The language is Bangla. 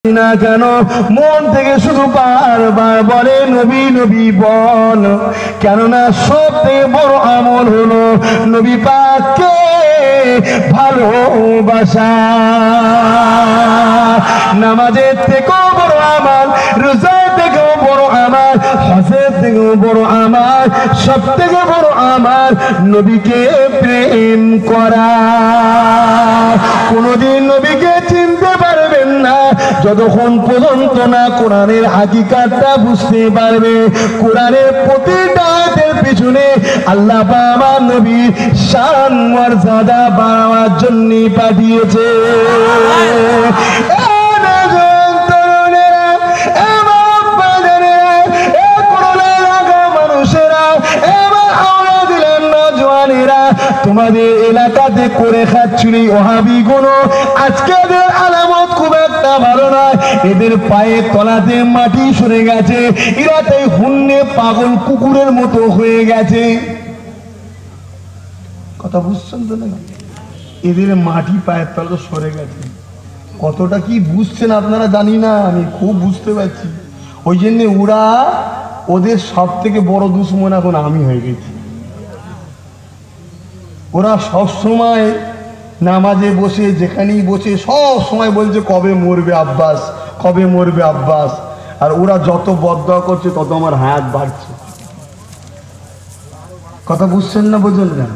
না কেন মন থেকে শুধু বারবার বলে নবী নবী বল, কেননা সব থেকে বড় আমল হলো নবী পাককে ভালোবাসা। নামাজের থেকেও বড় আমল, রোজা থেকেও বড় আমল, হজের থেকেও বড় আমল, সব থেকে বড় আমল নবীকে প্রেম করা। কোনদিন নবীকে চিনতে পারবেন না যতক্ষণ পর্যন্ত না কোরআনের হাকিকাতটা বুঝতে পারবে। কোরআনের প্রতিটা আয়াতের পিছনে আল্লাহ আমার নবীর শান মর্যাদা বাড়ানোর জন্য পাঠিয়েছে। তোমাদের এলাকাতে করে খাচ্ছিল ওহাবি গুণ, আজকে এদের আলামত খুব একটা ভালো নয়। এদের পায়ে তলাতে মাটি সরে গেছে, এরা তাই হুন্নে পাগল কুকুরের মতো হয়ে গেছে। কথা বুঝছেন তো না? এদের মাটি পায়ের তলা সরে গেছে। কতটা কি বুঝছেন আপনারা জানি না, আমি খুব বুঝতে পারছি। ওই জন্য ওদের সব থেকে বড় দুশ্মন এখন আমি হয়ে গেছি। ওরা সব সময় নামাজে বসে, যেখানেই বসে সব সময় বলছে কবে মরবে আব্বাস, কবে মরবে আব্বাস। আর ওরা যত বদদোয়া করছে তত আমার হায়াত বাড়ছে। কথা বুঝছেন না? বোঝেন না?